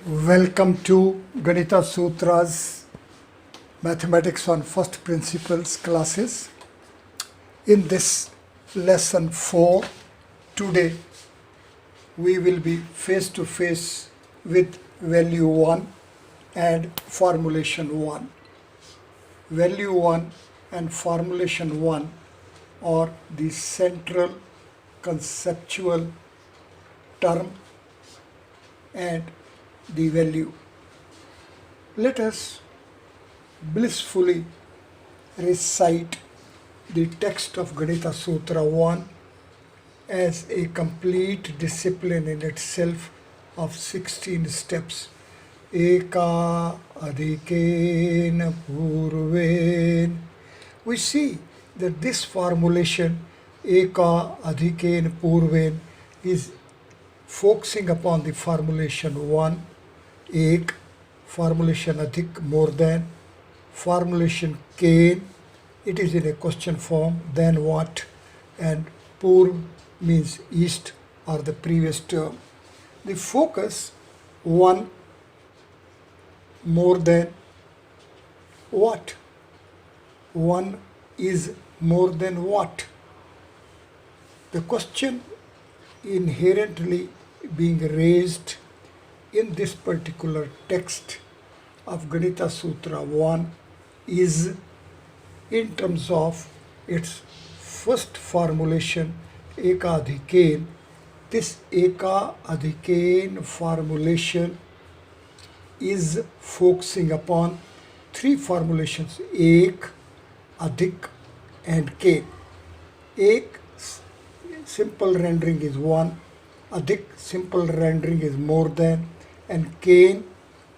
Welcome to Ganita Sutras Mathematics on First Principles classes. In this lesson 4, today we will be face to face with value 1 and formulation 1. Value 1 and formulation 1 are the central conceptual term and the value. Let us blissfully recite the text of Ganita Sutra 1 as a complete discipline in itself of 16 steps. Eka adhikena purven. We see that this formulation, Eka adhikena purven, is focusing upon the formulation 1, ek, formulation adhik, more than, formulation ken, it is in a question form, then what, and purv means east or the previous term. The focus 1, more than what? 1 is more than what? The question inherently being raised in this particular text of Ganita Sutra 1 is in terms of its first formulation, Eka adhikain. This Eka adhikain formulation is focusing upon 3 formulations, ek, adhik and kain. Ek, simple rendering is 1, adhik, simple rendering is more than, and kain,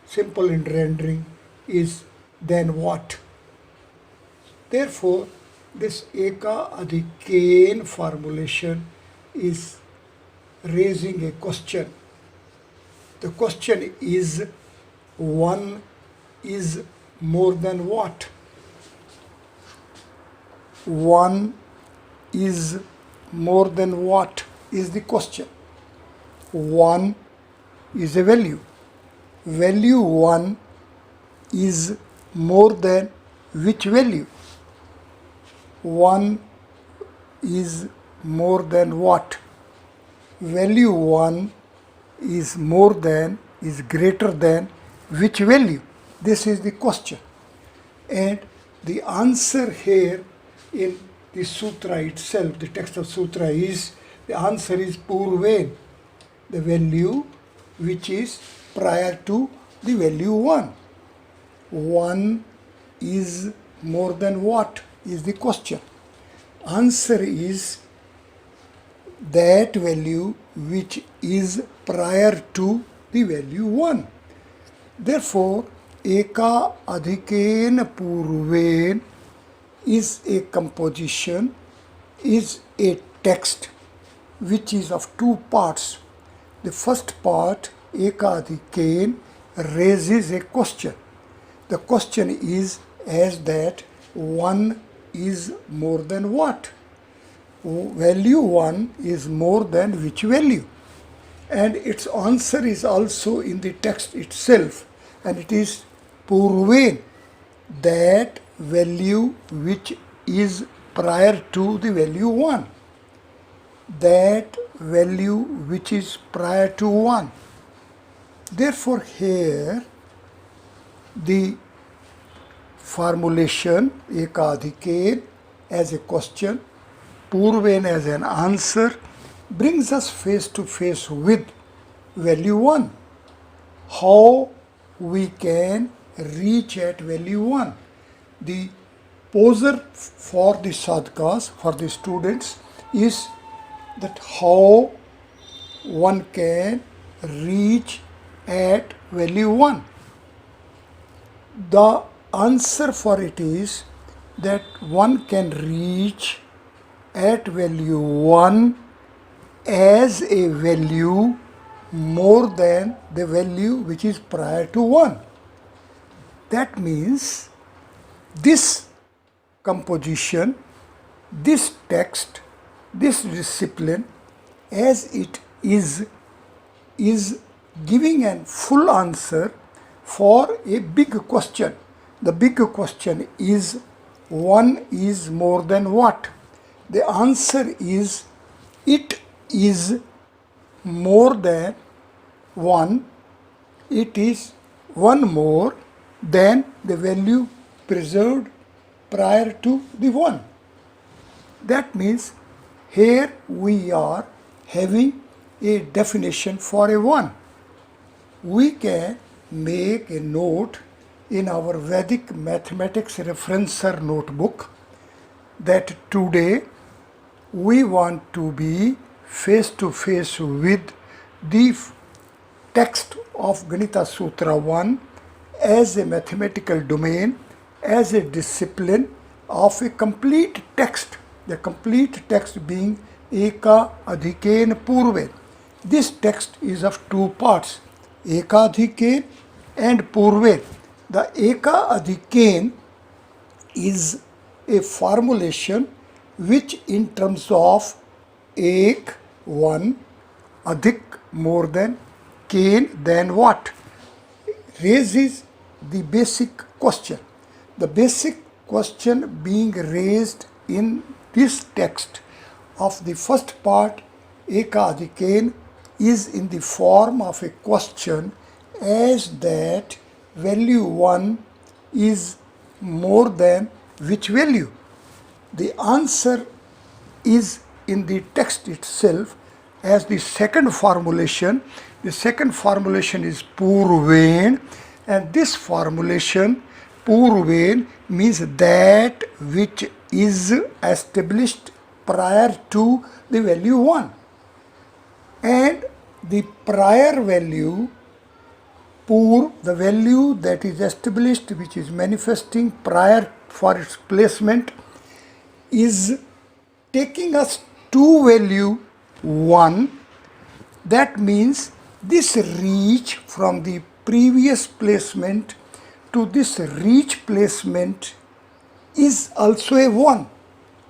simple in rendering is then what. Therefore, this Eka adhikain formulation is raising a question. The question is, 1 is more than what? 1 is more than what is the question. 1 is a value. Value 1 is more than which value? 1 is more than what? Value 1 is more than, is greater than which value? This is the question. And the answer here in the sutra itself, the text of sutra is, the answer is purven, the value which is prior to the value 1. 1 is more than what is the question. Answer is that value which is prior to the value 1. Therefore, Eka adhikain purven is a composition, is a text which is of 2 parts. The first part, Eka adhikain, raises a question. The question is as that 1 is more than what? Value 1 is more than which value? And its answer is also in the text itself, and it is purven, that value which is prior to the value 1. That value which is prior to 1. Therefore, here the formulation Eka adhikain as a question, purven as an answer, brings us face to face with value 1. How we can reach at value 1? The poser for the sadhakas, for the students, is that how one can reach at value 1. The answer for it is that one can reach at value 1 as a value more than the value which is prior to 1. That means this composition, this text, this discipline as it is giving a full answer for a big question. The big question is, one is more than what? The answer is, it is more than one. It is one more than the value preserved prior to the one. That means here we are having a definition for a one. We can make a note in our Vedic mathematics referencer notebook that today we want to be face to face with the text of Ganita Sutra 1 as a mathematical domain, as a discipline of a complete text, the complete text being Eka Adhikain Purve. This text is of two parts, Eka Adhikain and Purve. The Eka Adhikain is a formulation which in terms of Ek, one, Adhik, more than, Kain, then what, raises the basic question. The basic question being raised in this text of the first part, Eka Adhikain, is in the form of a question as that value 1 is more than which value? The answer is in the text itself as the second formulation. The second formulation is Purvain, and this formulation, Purvain, means that which is established prior to the value 1. And the prior value, Pur, the value that is established, which is manifesting prior for its placement, is taking us to value 1. That means this reach from the previous placement to this reach placement is also a 1.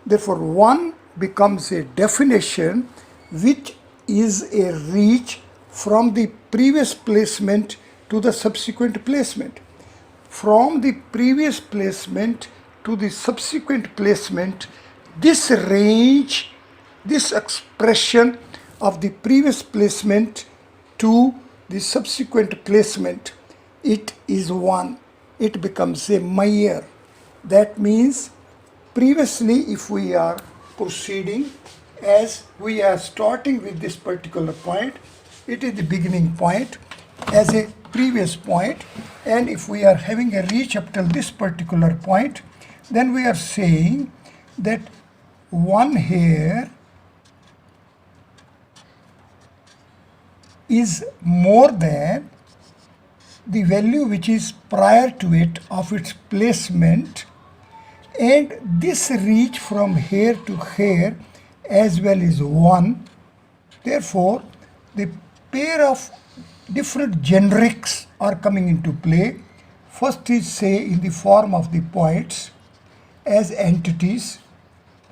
Therefore, 1 becomes a definition which is a reach from the previous placement to the subsequent placement. From the previous placement to the subsequent placement, this range, this expression of the previous placement to the subsequent placement, it is 1. It becomes a Meyer. That means previously, if we are proceeding as we are starting with this particular point, it is the beginning point as a previous point, and if we are having a reach up till this particular point, then we are saying that 1 here is more than the value which is prior to it of its placement, and this reach from here to here as well is 1. Therefore, the pair of different generics are coming into play. First is, say, in the form of the points as entities,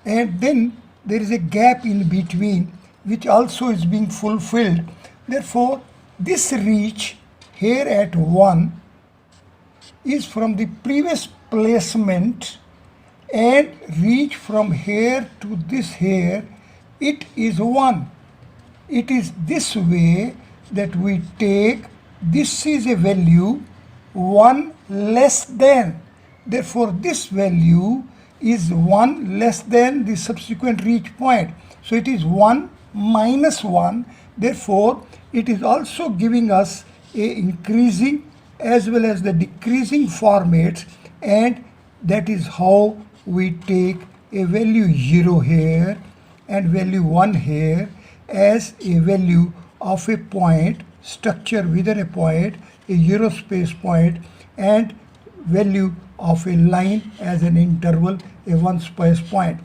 and then there is a gap in between which also is being fulfilled. Therefore, this reach here at 1 is from the previous placement, and reach from here to this here, it is 1. It is this way that we take, this is a value 1 less than. Therefore, this value is 1 less than the subsequent reach point. So it is 1 minus 1. Therefore, it is also giving us a increasing as well as the decreasing formats, and that is how we take a value 0 here and value 1 here as a value of a point, structure within a point, a Eurospace point, and value of a line as an interval, a one space point.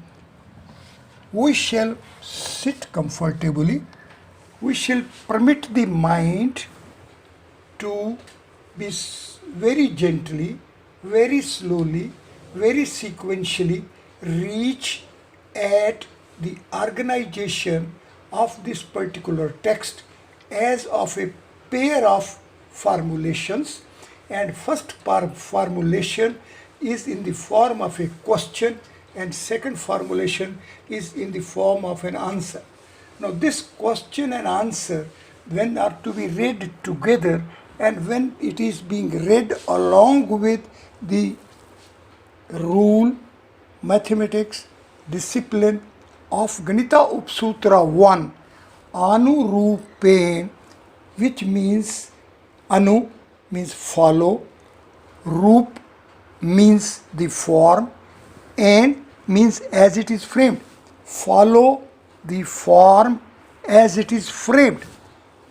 We shall sit comfortably. We shall permit the mind to be very gently, very slowly, very sequentially reach at the organization of this particular text as of a pair of formulations, and first formulation is in the form of a question and second formulation is in the form of an answer. Now this question and answer, when are to be read together and when it is being read along with the rule, mathematics, discipline of Ganita Upsutra 1, Anurupen, which means Anu means follow, Roop means the form, and means as it is framed. Follow the form as it is framed.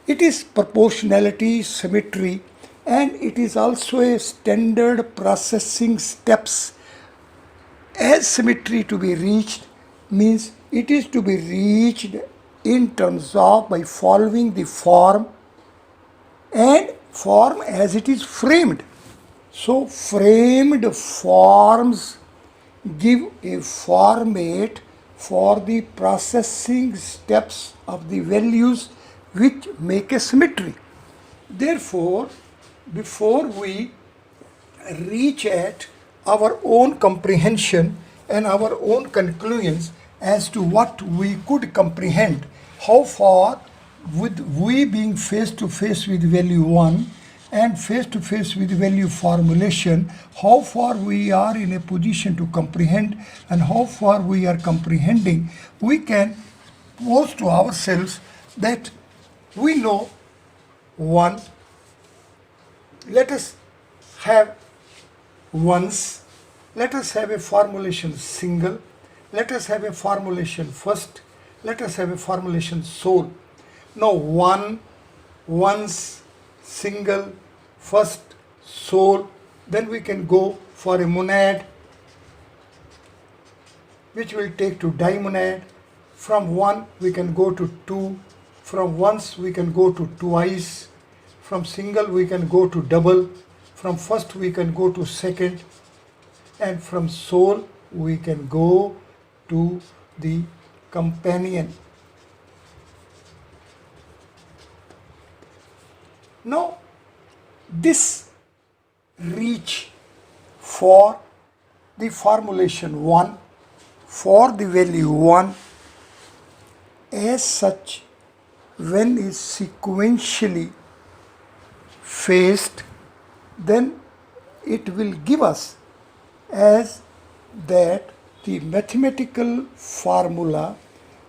It is proportionality, symmetry, and it is also a standard processing steps. As symmetry to be reached means it is to be reached in terms of by following the form and form as it is framed. So framed forms give a format for the processing steps of the values which make a symmetry. Therefore, before we reach at our own comprehension and our own conclusions as to what we could comprehend, how far with we being face to face with value 1 and face to face with value formulation, how far we are in a position to comprehend and how far we are comprehending, we can pose to ourselves that we know 1. Let us have ones. Let us have a formulation single. Let us have a formulation first. Let us have a formulation soul. Now 1, ones, single, first, soul. Then we can go for a monad, which will take to dimonad. From 1 we can go to 2. From once we can go to twice. From single we can go to double. From first we can go to second. And from soul we can go to the companion. Now this reach for the formulation 1, for the value 1, as such, when is sequentially faced, then it will give us as that the mathematical formula,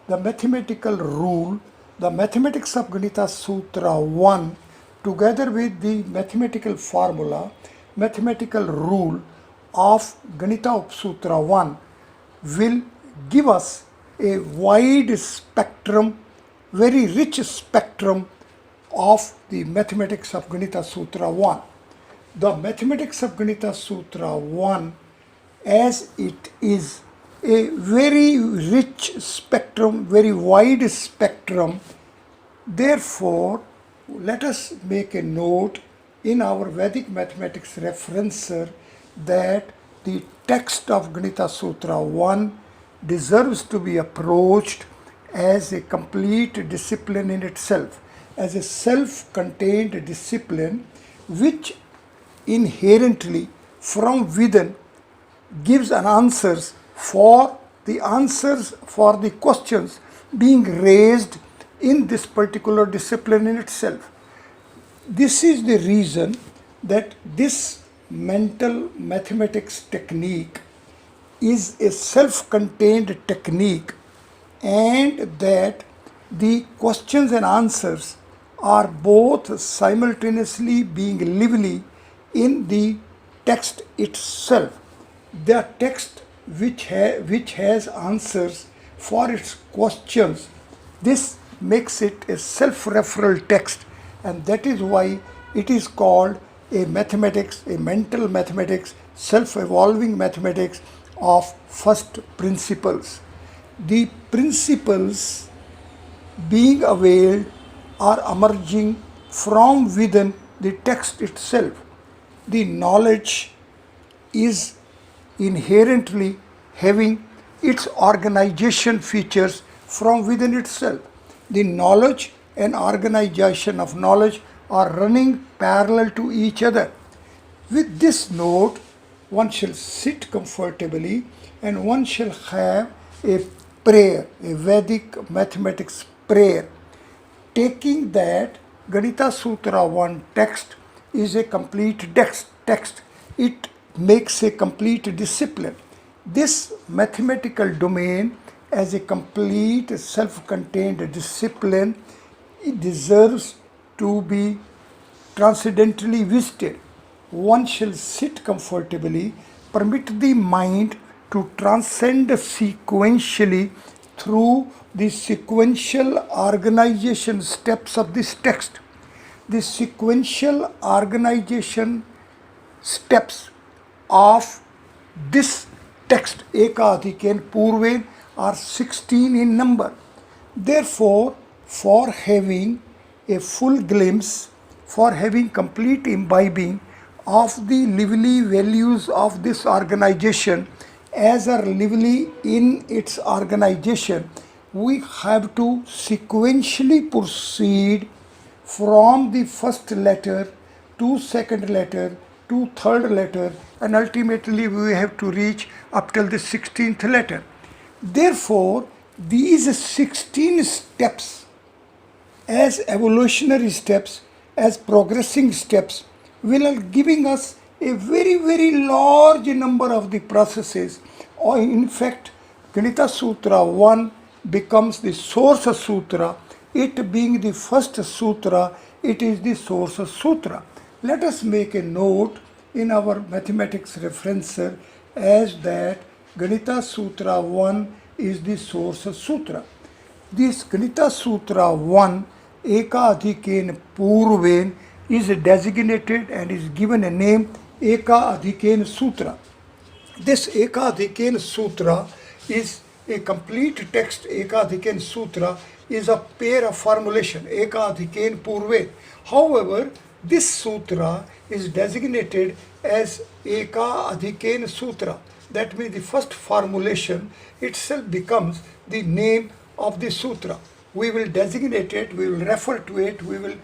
the mathematical rule, the mathematics of Ganita Sutra 1 together with the mathematical formula, mathematical rule of Ganita Sutra 1 will give us a wide spectrum, very rich spectrum of the mathematics of Ganita Sutra 1. The mathematics of Ganita Sutra 1 as it is a very rich spectrum, very wide spectrum. Therefore, let us make a note in our Vedic mathematics referencer that the text of Ganita Sutra 1 deserves to be approached as a complete discipline in itself, as a self-contained discipline which inherently from within gives an answers for the questions being raised in this particular discipline in itself. This is the reason that this mental mathematics technique is a self-contained technique, and that the questions and answers are both simultaneously being lively in the text itself. The text which has answers for its questions, this makes it a self-referral text, and that is why it is called a mathematics, a mental mathematics, self-evolving mathematics of first principles. The principles being availed are emerging from within the text itself. The knowledge is inherently having its organization features from within itself. The knowledge and organization of knowledge are running parallel to each other. With this note, one shall sit comfortably and one shall have a prayer, a Vedic mathematics prayer, taking that Ganita Sutra 1 text is a complete text. It makes a complete discipline. This mathematical domain as a complete self-contained discipline, it deserves to be transcendently visited. One shall sit comfortably, permit the mind to transcend sequentially through the sequential organization steps of this text. The sequential organization steps of this text, Eka Adhiken Purven, are 16 in number. Therefore, for having a full glimpse, for having complete imbibing of the lively values of this organization as are lively in its organization, we have to sequentially proceed from the first letter to second letter to third letter, and ultimately we have to reach up till the 16th letter. Therefore, these 16 steps as evolutionary steps, as progressing steps, will giving us a very large number of the processes. Or in fact, Ganita Sutra 1 becomes the source sutra. It being the first sutra, it is the source sutra. Let us make a note in our mathematics referencer as that Ganita Sutra 1 is the source sutra. This Ganita Sutra 1, Eka Adhiken Purven, is designated and is given a name Eka Adhiken Sutra. This Eka Adhiken Sutra is a complete text. Eka Adhiken Sutra is a pair of formulation, Eka Adhiken Purven. However, this sutra is designated as Eka Adhiken Sutra. That means the first formulation itself becomes the name of the sutra. We will designate it, we will refer to it, we will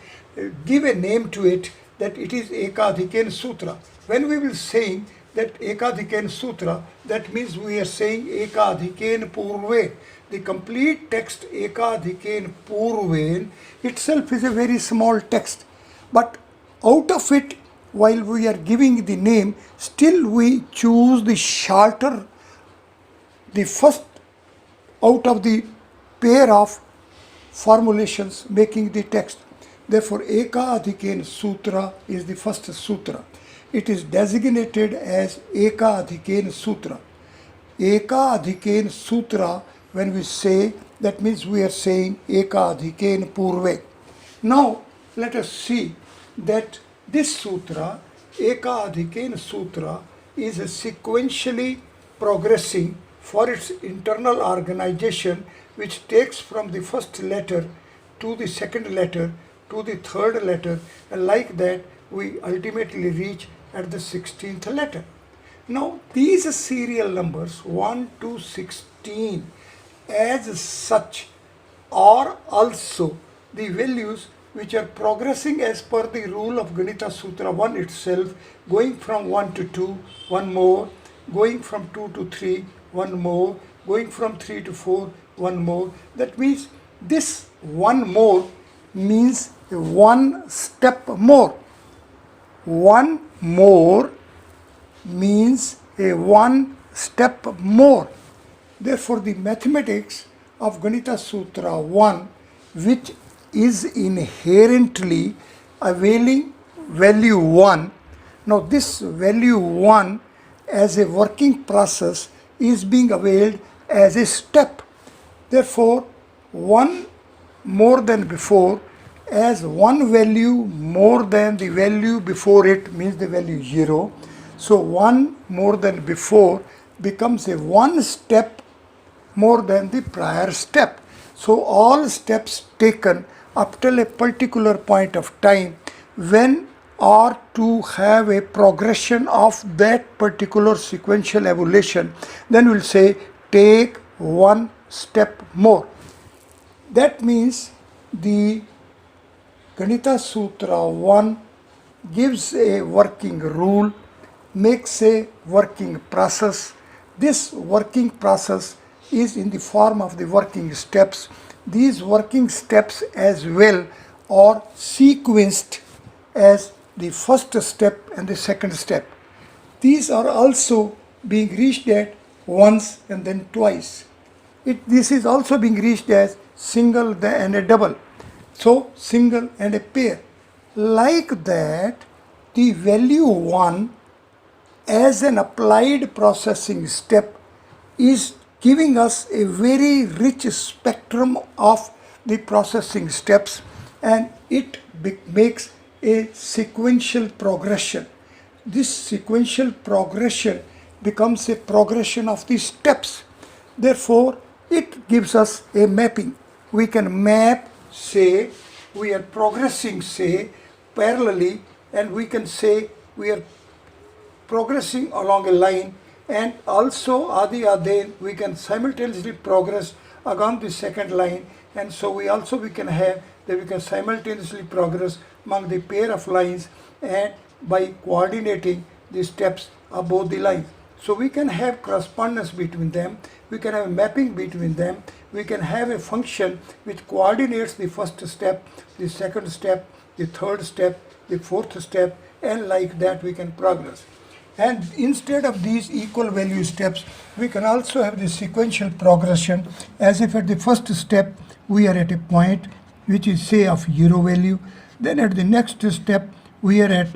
give a name to it, that it is Eka Adhiken Sutra. When we will say that Eka Adhiken Sutra, that means we are saying Eka Adhiken Purven. The complete text Eka Adhiken Purven itself is a very small text, but out of it, while we are giving the name, still we choose the shorter, the first out of the pair of formulations making the text. Therefore, Eka Adhiken Sutra is the first sutra. It is designated as Eka Adhiken Sutra. Eka Adhiken Sutra, when we say, that means we are saying Eka Adhiken Purve. Now, let us see that this sutra, Eka Adhiken Sutra, is sequentially progressing for its internal organization, which takes from the first letter to the second letter to the third letter, and like that we ultimately reach at the 16th letter. Now these serial numbers 1 to 16 as such are also the values which are progressing as per the rule of Ganita Sutra 1 itself, going from 1 to 2, one more, going from 2 to 3, one more, going from 3 to 4, one more. That means this one more means one step more. One more means a one step more. Therefore, the mathematics of Ganita Sutra 1, which is inherently availing value 1. Now, this value 1 as a working process is being availed as a step. Therefore, one more than before, as one value more than the value before it means the value 0. So, one more than before becomes a one step more than the prior step. So, all steps taken up till a particular point of time when are to have a progression of that particular sequential evolution, then we'll say take one step more. That means the Ganita Sutra 1 gives a working rule, makes a working process. This working process is in the form of the working steps. These working steps as well are sequenced as the first step and the second step. These are also being reached at once and then twice. This is also being reached as single and a double. So single and a pair. Like that, the value 1 as an applied processing step is giving us a very rich spectrum of the processing steps, and it makes a sequential progression. This sequential progression becomes a progression of the steps. Therefore, it gives us a mapping. We can map, say, we are progressing, say, parallelly, and we can say we are progressing along a line, and also adi ade we can simultaneously progress along the second line, and so we can have that we can simultaneously progress among the pair of lines and by coordinating the steps of both the lines. So we can have correspondence between them, we can have a mapping between them, we can have a function which coordinates the first step, the second step, the third step, the fourth step, and like that we can progress. And instead of these equal value steps, we can also have the sequential progression, as if at the first step we are at a point which is say of 0 value, then at the next step we are at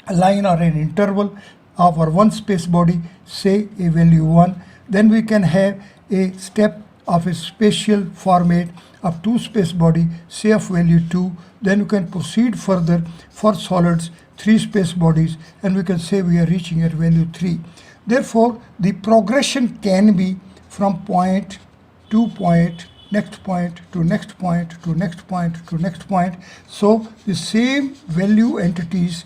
a line or an interval of our one space body, say a value 1, then we can have a step of a spatial format of 2 space body, say of value 2, then we can proceed further for solids 3 space bodies, and we can say we are reaching at value 3. Therefore, the progression can be from point to point, next point to next point to next point to next point. So the same value entities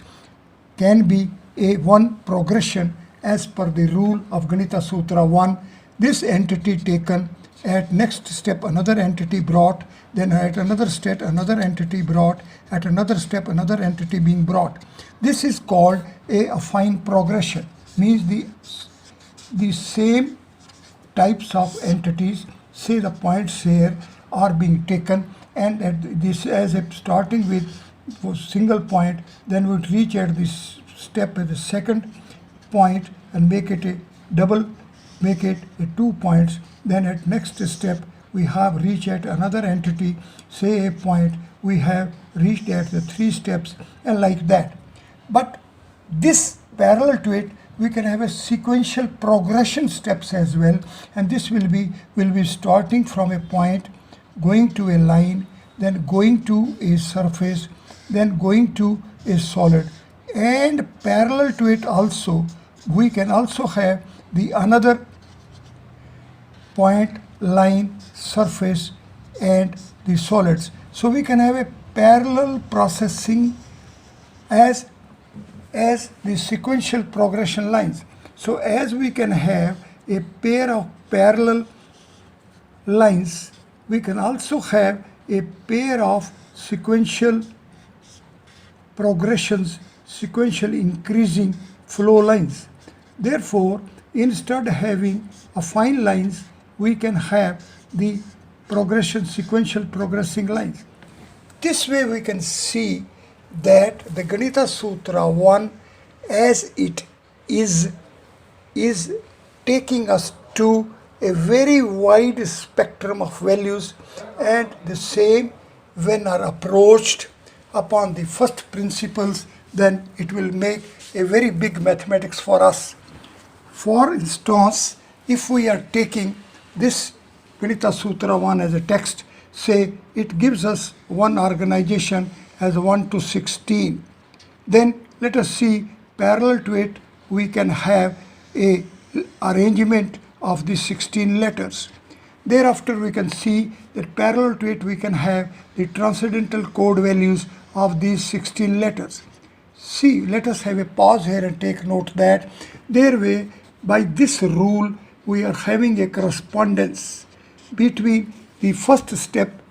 can be a one progression as per the rule of Ganita Sutra 1. This entity taken, at next step another entity brought, then at another step another entity brought, at another step another entity being brought. This is called a affine progression, means the same types of entities, say the points here, are being taken, and at this as a starting with single point, then we would reach at this step at the second point and make it a double, make it a 2 points. Then at next step we have reached at another entity, say a point, we have reached at the 3 steps, and like that. But this parallel to it, we can have a sequential progression steps as well, and this will be starting from a point, going to a line, then going to a surface, then going to a solid, and parallel to it also we can also have the another point, line, surface, and the solids. So we can have a parallel processing as the sequential progression lines. So as we can have a pair of parallel lines, we can also have a pair of sequential progressions, sequential increasing flow lines. Therefore, instead of having affine lines, we can have the progression, sequential progressing lines. This way we can see that the Ganita Sutra 1 as it is taking us to a very wide spectrum of values, and the same when are approached upon the first principles, then it will make a very big mathematics for us. For instance, if we are taking this Ganita Sutra 1 as a text, say it gives us one organization as 1 to 16. Then let us see parallel to it we can have a arrangement of the 16 letters. Thereafter we can see that parallel to it we can have the transcendental code values of these 16 letters. See, let us have a pause here and take note that there way by this rule we are having a correspondence between the first step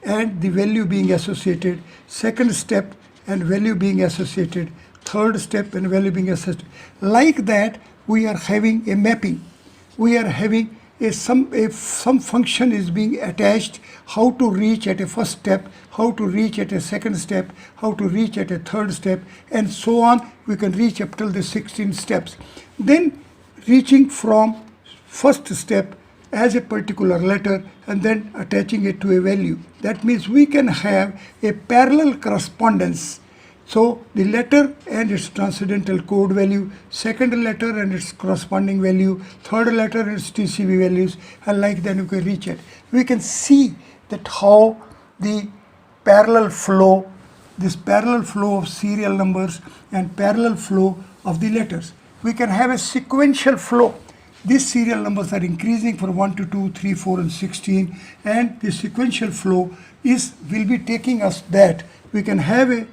and the value being associated, second step and value being associated, third step and value being associated. Like that, we are having a mapping. We are having some function is being attached, how to reach at a first step, how to reach at a second step, how to reach at a third step, and so on. We can reach up till the 16 steps. Then reaching from first step as a particular letter and then attaching it to a value. That means we can have a parallel correspondence. So the letter and its transcendental code value, second letter and its corresponding value, third letter and its TCV values, and like that you can reach it. We can see that how the parallel flow, this parallel flow of serial numbers and parallel flow of the letters. We can have a sequential flow. These serial numbers are increasing from 1 to 2, 3, 4, and 16, and the sequential flow will be taking us that we can have a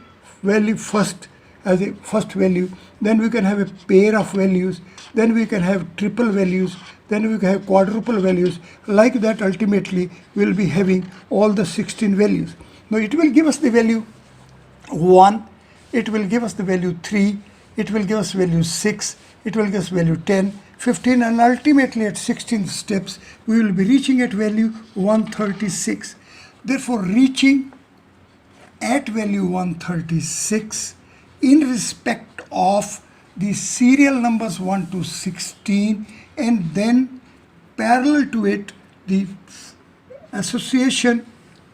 value first as a first value, then we can have a pair of values, then we can have triple values, then we can have quadruple values. Like that, ultimately we will be having all the 16 values. Now it will give us the value 1, it will give us the value 3, it will give us value 6, it will give us value 10, 15, and ultimately at 16 steps we will be reaching at value 136. Therefore, reaching at value 136 in respect of the serial numbers 1 to 16, and then parallel to it the association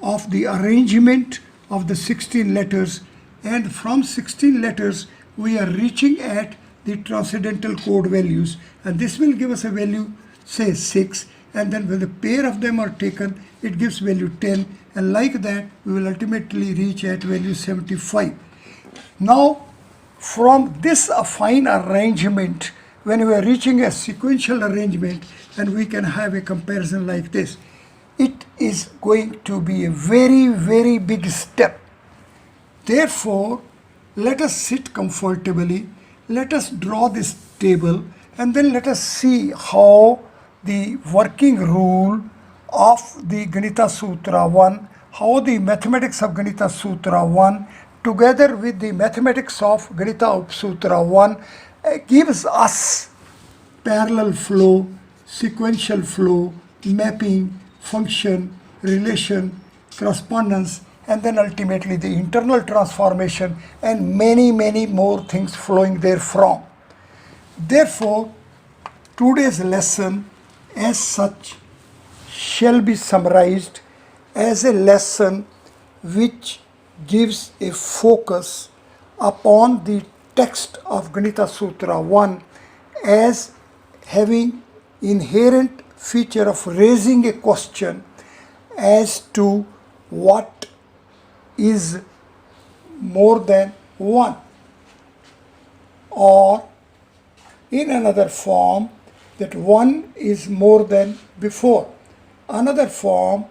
of the arrangement of the 16 letters, and from 16 letters we are reaching at the transcendental code values, and this will give us a value, say 6, and then when the pair of them are taken, it gives value 10, and like that we will ultimately reach at value 75. Now from this affine arrangement, when we are reaching a sequential arrangement, and we can have a comparison like this, it is going to be a very, very big step. Therefore, let us sit comfortably, let us draw this table, and then let us see how the working rule of the Ganita Sutra 1, how the mathematics of Ganita Sutra 1 together with the mathematics of Ganita Sutra 1 gives us parallel flow, sequential flow, mapping, function, relation, correspondence, and then ultimately the internal transformation and many, many more things flowing therefrom. Therefore, today's lesson as such shall be summarized as a lesson which gives a focus upon the text of Ganita Sutra 1 as having inherent feature of raising a question as to what is more than 1, or in another form that 1 is more than before. Another form,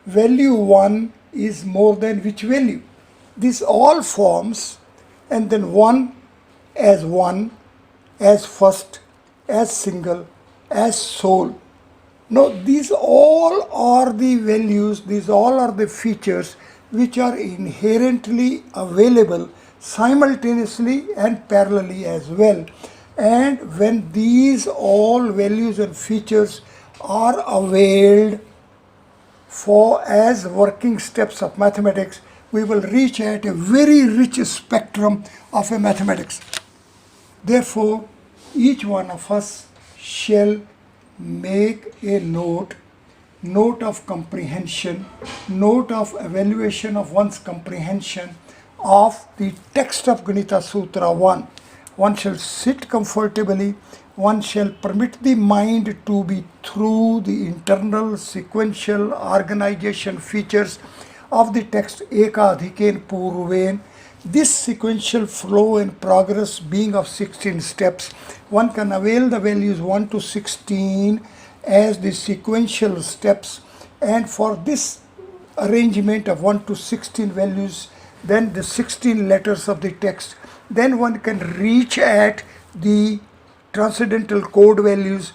value 1 is more than which value. These all forms, and then 1, as first, as single, as sole. Now these all are the values, these all are the features which are inherently available simultaneously and parallelly as well. And when these all values and features are availed for as working steps of mathematics, we will reach at a very rich spectrum of a mathematics. Therefore, each one of us shall make a note of comprehension, note of evaluation of one's comprehension of the text of Ganita Sutra 1. One shall sit comfortably, one shall permit the mind to be through the internal sequential organization features of the text Eka Adhikain Purvain. This sequential flow and progress being of 16 steps, one can avail the values 1 to 16 as the sequential steps, and for this arrangement of 1 to 16 values, then the 16 letters of the text, then one can reach at the transcendental code values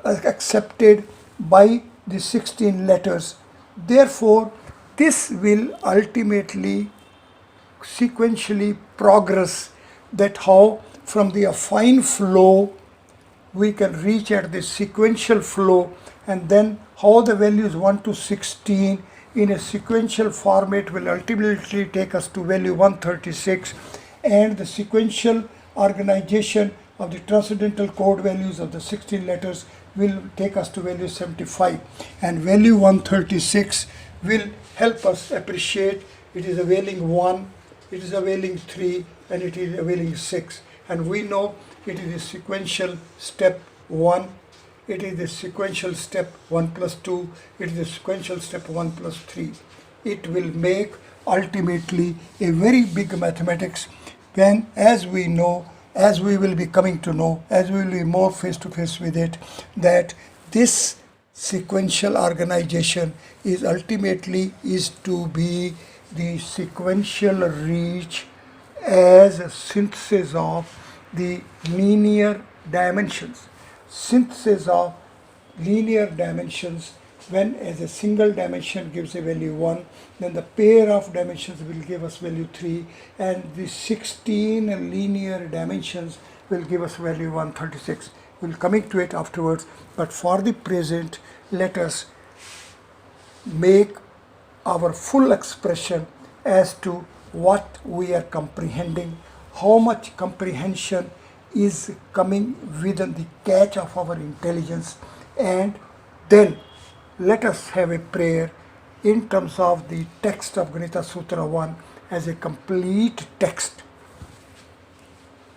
accepted by the 16 letters. Therefore, this will ultimately sequentially progress, that how from the affine flow we can reach at the sequential flow, and then how the values 1 to 16 in a sequential format will ultimately take us to value 136, and the sequential organization of the transcendental code values of the 16 letters will take us to value 75, and value 136 will help us appreciate it is availing 1, it is availing 3, and it is availing 6, and we know it is a sequential step 1, it is the sequential step 1 plus 2, it is the sequential step 1 plus 3. It will make ultimately a very big mathematics when, as we know, as we will be coming to know, as we will be more face to face with it, that this sequential organization is ultimately is to be the sequential reach as a synthesis of the linear dimensions. Synthesis of linear dimensions, when as a single dimension gives a value 1, then the pair of dimensions will give us value 3, and the 16 linear dimensions will give us value 136. We'll coming to it afterwards, but for the present, let us make our full expression as to what we are comprehending, how much comprehension is coming within the catch of our intelligence, and then let us have a prayer in terms of the text of Ganita Sutra 1 as a complete text.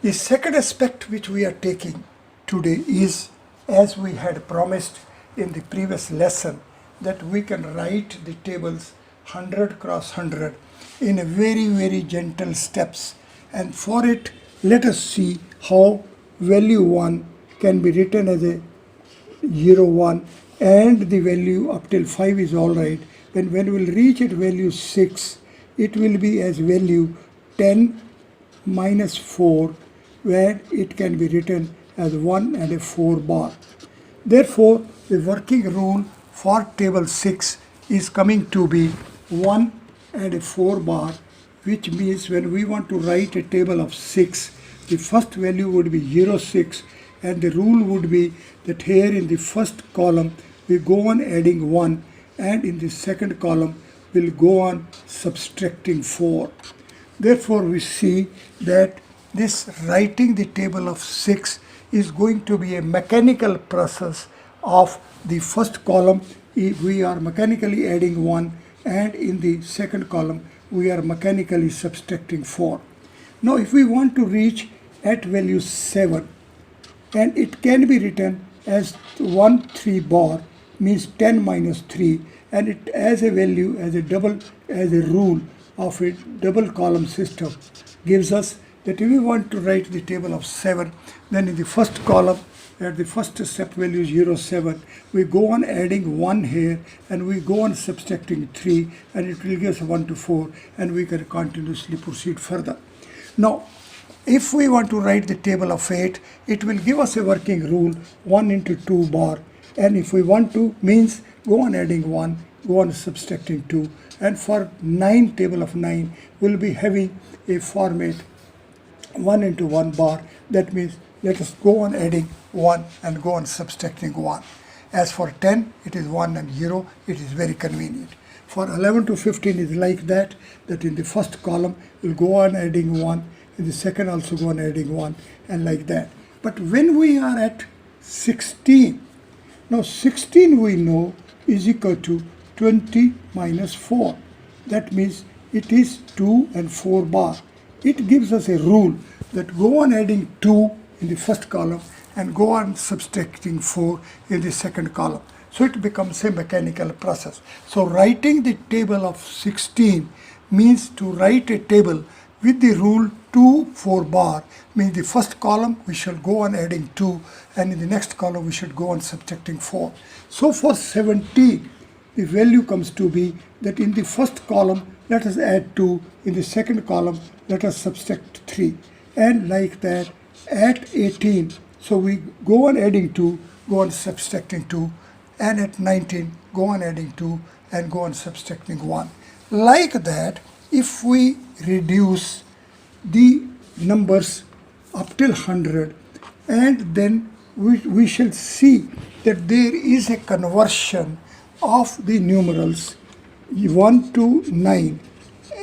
The second aspect which we are taking today is, as we had promised in the previous lesson, that we can write the tables 100 cross 100 in a very gentle steps, and for it let us see how value 1 can be written as a 0 1, and the value up till 5 is alright. When we will reach at value 6, it will be as value 10 minus 4, where it can be written as 1 and a 4 bar. Therefore, the working rule for table 6 is coming to be 1 and a 4 bar, which means when we want to write a table of 6, the first value would be 06, and the rule would be that here in the first column we go on adding 1, and in the second column we'll go on subtracting 4. Therefore, we see that this writing the table of 6 is going to be a mechanical process of the first column. We are mechanically adding 1, and in the second column we are mechanically subtracting 4. Now, if we want to reach at value 7, and it can be written as 1 3 bar, means 10 minus 3, and it as a value as a rule of a double column system gives us that if we want to write the table of 7, then in the first column at the first step value 07, we go on adding 1 here, and we go on subtracting 3, and it will give us 1 to 4, and we can continuously proceed further. Now, if we want to write the table of 8, it will give us a working rule 1 into 2 bar, and if we want to, means go on adding 1, go on subtracting 2, and for 9, table of 9 will be having a format 1 into 1 bar. That means let us go on adding 1 and go on subtracting 1. As for 10, it is 1 and 0, it is very convenient. For 11 to 15 is like that in the first column we'll go on adding 1, in the second also go on adding 1, and like that. But when we are at 16, now 16 we know is equal to 20 minus 4. That means it is 2 and 4 bar. It gives us a rule that go on adding 2 in the first column and go on subtracting 4 in the second column. So it becomes a mechanical process. So writing the table of 16 means to write a table with the rule 2 4 bar, means the first column we shall go on adding 2, and in the next column we should go on subtracting 4. So for 17, the value comes to be that in the first column let us add 2, in the second column let us subtract 3, and like that at 18. So we go on adding 2, go on subtracting 2, and at 19 go on adding 2 and go on subtracting 1. Like that, if we reduce the numbers up till 100, and then we shall see that there is a conversion of the numerals 1 to 9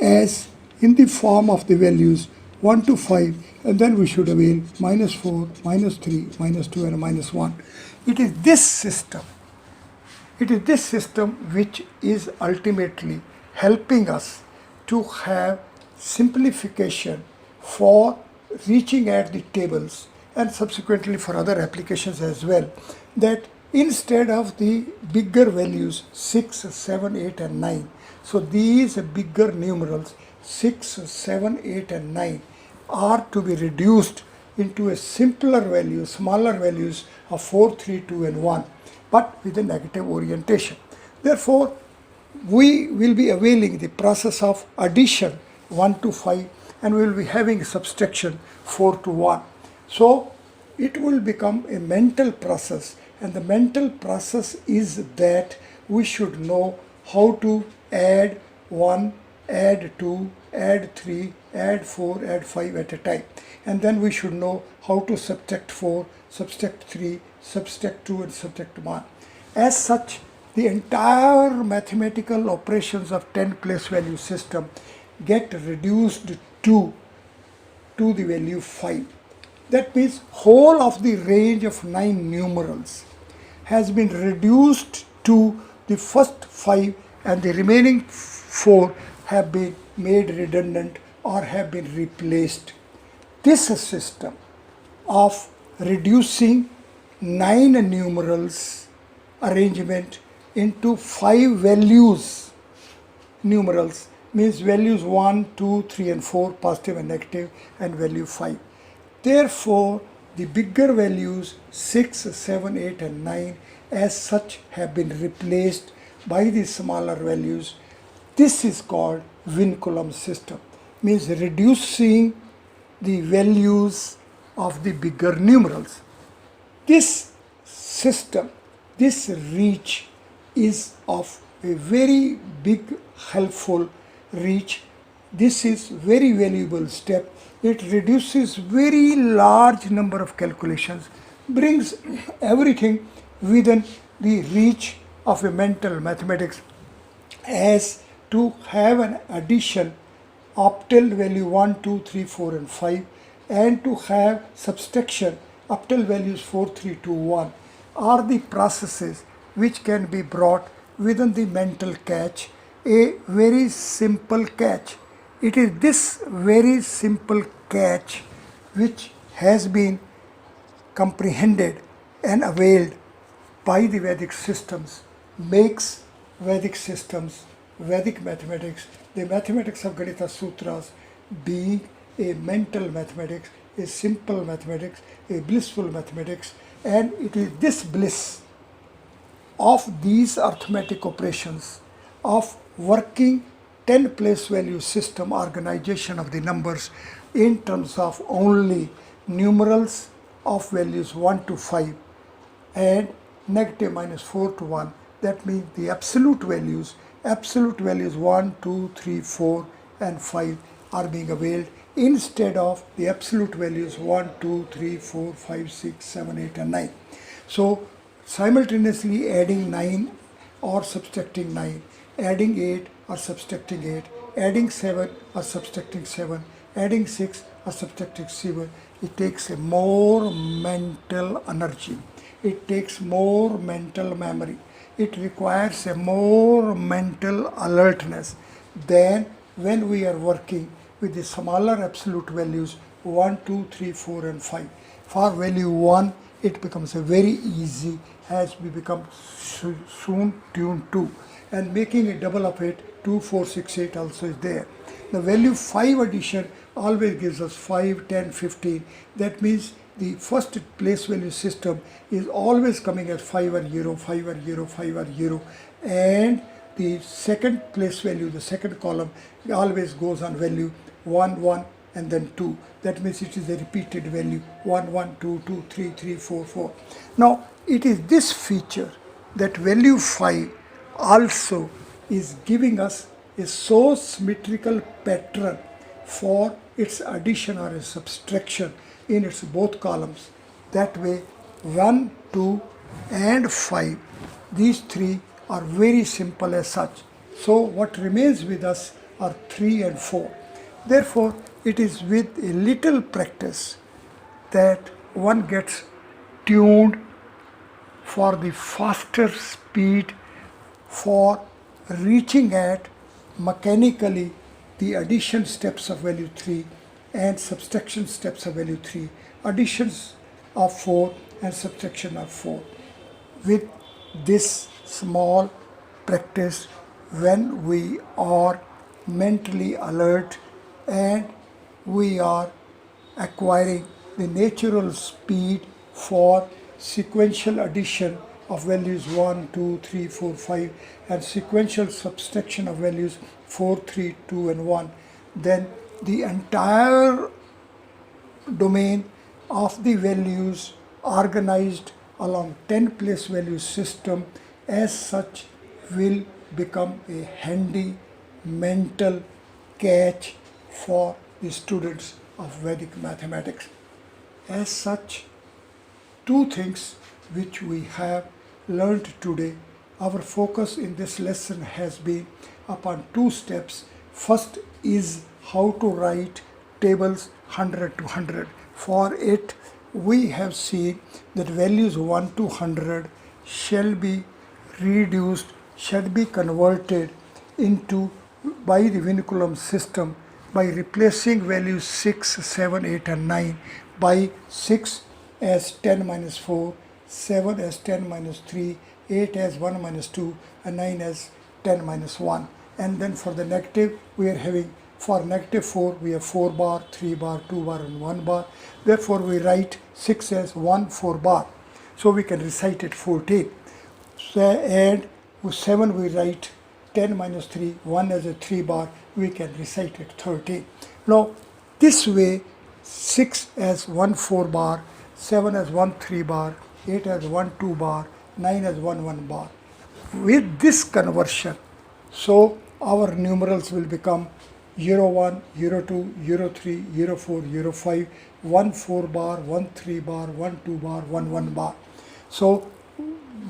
as in the form of the values 1 to 5, and then we should avail -4, -3, -2, and -1. It is this system. It is this system which is ultimately helping us to have simplification for reaching at the tables and subsequently for other applications as well, that instead of the bigger values 6, 7, 8 and 9, so these bigger numerals 6, 7, 8 and 9 are to be reduced into a simpler value, smaller values of 4, 3, 2 and 1, but with a negative orientation. Therefore, we will be availing the process of addition 1 to 5, and we will be having subtraction 4 to 1. So it will become a mental process, and the mental process is that we should know how to add 1, add 2, add 3, add 4, add 5 at a time. And then we should know how to subtract 4, subtract 3, subtract 2 and subtract 1. As such, the entire mathematical operations of 10 place value system get reduced to the value 5. That means whole of the range of 9 numerals has been reduced to the first 5, and the remaining 4 have been made redundant or have been replaced. This system of reducing 9 numerals arrangement into 5 values numerals means values 1, 2, 3 and 4 positive and negative, and value 5. Therefore, the bigger values 6, 7, 8 and 9 as such have been replaced by the smaller values. This is called vinculum system, means reducing the values of the bigger numerals. This system, this reach is of a very big helpful reach. This is very valuable step. It reduces very large number of calculations, brings everything within the reach of a mental mathematics, as to have an addition up till value 1, 2, 3, 4 and 5, and to have subtraction up till values 4, 3, 2, 1 are the processes which can be brought within the mental catch, a very simple catch. It is this very simple catch which has been comprehended and availed by the Vedic systems, makes Vedic systems, Vedic mathematics, the mathematics of Ganita Sutras being a mental mathematics, a simple mathematics, a blissful mathematics, and it is this bliss of these arithmetic operations of working 10 place value system organization of the numbers in terms of only numerals of values 1 to 5 and negative -4 to 1. That means the absolute values 1, 2, 3, 4 and 5 are being availed instead of the absolute values 1, 2, 3, 4, 5, 6, 7, 8 and 9. So simultaneously adding 9 or subtracting 9, adding 8 or subtracting 8, adding 7 or subtracting 7, adding 6 or subtracting 7, it takes a more mental energy. It takes more mental memory. It requires a more mental alertness than when we are working with the smaller absolute values 1, 2, 3, 4 and 5. For value 1, it becomes a very easy as we become soon tuned to, and making a double of it 2, 4, 6, 8 also is there. The value 5 addition always gives us 5, 10, 15. That means the first place value system is always coming as 5 or 0, 5 or 0, 5 or 0, and the second place value, the second column, always goes on value 1, 1 and then 2. That means it is a repeated value 1, 1, 2, 2, 3, 3, 4, 4. Now it is this feature that value 5 also is giving us a so symmetrical pattern for its addition or a subtraction in its both columns. That way 1, 2 and 5, these three are very simple as such. So what remains with us are 3 and 4. Therefore, it is with a little practice that one gets tuned for the faster speed for reaching at mechanically the addition steps of value 3 and subtraction steps of value 3, additions of 4 and subtraction of 4. With this small practice, when we are mentally alert and we are acquiring the natural speed for sequential addition of values 1, 2, 3, 4, 5 and sequential subtraction of values 4, 3, 2 and 1, then the entire domain of the values organized along 10 place value system as such will become a handy mental catch for the students of Vedic mathematics. As such, two things which we have learned today. Our focus in this lesson has been upon two steps. First is how to write tables 100 to 100. For it, we have seen that values 1 to 100 shall be reduced, shall be converted into by the vinculum system by replacing values 6, 7, 8 and 9 by 6 as 10 minus 4, 7 as 10 minus 3, 8 as 1 minus 2 and 9 as 10 minus 1. And then for the negative, we are having, for negative 4 we have 4 bar, 3 bar, 2 bar and 1 bar. Therefore we write 6 as 1, 4 bar. So we can recite it 14. So, and with 7 we write 10 minus 3, 1 as a 3 bar, we can recite it 13. Now this way 6 as 1 4 bar, 7 as 1 3 bar, 8 as 1 2 bar, 9 as 1 1 bar. With this conversion, so our numerals will become 0 1, 0 2, 0 3, 0 4, 0 5, 1 4 bar, 1 3 bar, 1 2 bar, 1 1 bar. So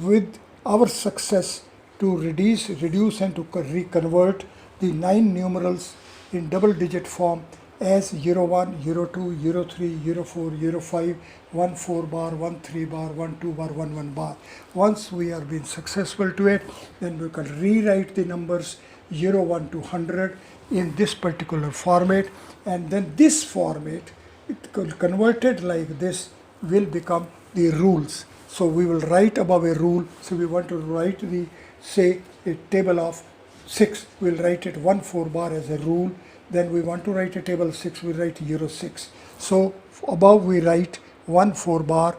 with our success to reduce and to reconvert the 9 numerals in double digit form as 0 1, 0 2, 0 3, 0 4, 0 5, 1 4 bar, 1 3 bar, 1 2 bar, 1 1 bar. Once we are being successful to it, then we can rewrite the numbers 0 1 to 100 in this particular format, and then this format, it converted like this, will become the rules. So we will write above a rule. So we want to write the, say, a table of 6, we'll write it 1 4 bar as a rule. Then we want to write a table 6, we write 0 6. So above we write 1 4 bar,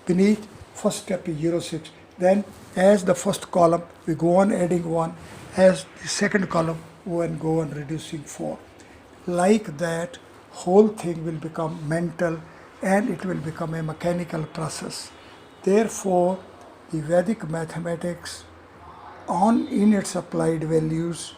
beneath first step is 0 6. Then as the first column we go on adding 1, as the second column we go on reducing 4. Like that, whole thing will become mental and it will become a mechanical process. Therefore, the Vedic mathematics in its applied values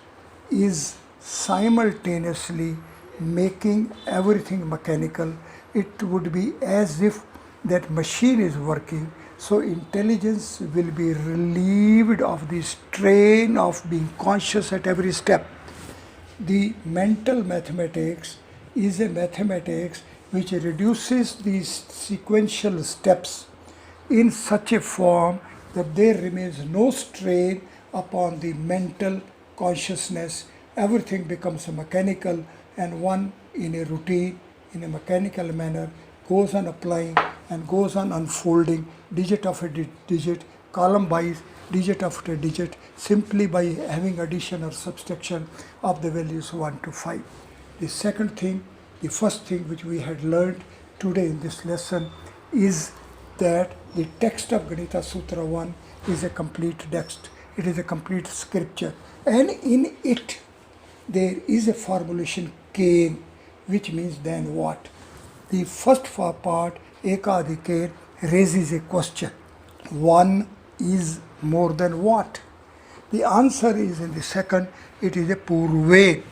is simultaneously making everything mechanical. It would be as if that machine is working, so intelligence will be relieved of the strain of being conscious at every step. The mental mathematics is a mathematics which reduces these sequential steps in such a form that there remains no strain upon the mental consciousness. Everything becomes mechanical, and one in a routine, in a mechanical manner, goes on applying and goes on unfolding digit after digit, column wise, digit after digit, simply by having addition or subtraction of the values 1 to 5. The second thing, the first thing which we had learned today in this lesson is that the text of Ganita Sutra 1 is a complete text. It is a complete scripture, and in it there is a formulation Kain, which means then what. The first part, Ekadike, raises a question. One is more than what? The answer is in the second, it is a purve.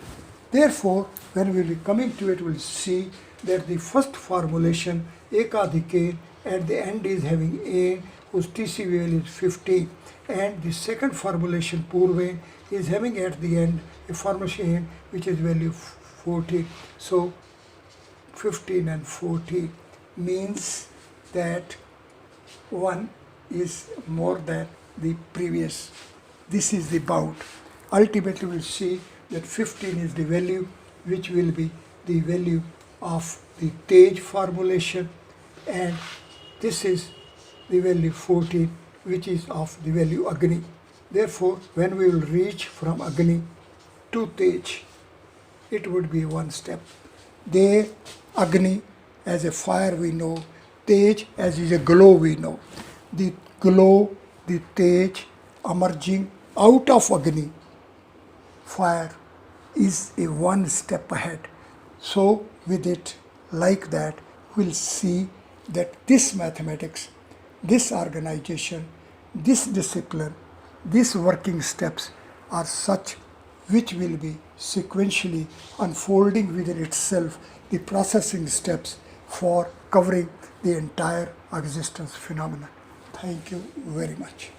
Therefore, when we will be coming to it, we will see that the first formulation, ekadike, at the end is having a, whose TC value is 50, and the second formulation, purve, is having at the end a formulation which is value 40. So 15 and 40 means that one is more than the previous. This is the bound. Ultimately, we'll see that 15 is the value which will be the value of the Tej formulation, and this is the value 14 which is of the value Agni. Therefore, when we will reach from Agni to Tej, it would be one step. There, Agni as a fire we know, Tej as is a glow we know. The glow, the Tej emerging out of Agni, fire, is a one step ahead. So with it like that, we'll see that this mathematics, this organization, this discipline, these working steps are such which will be sequentially unfolding within itself the processing steps for covering the entire existence phenomenon. Thank you very much.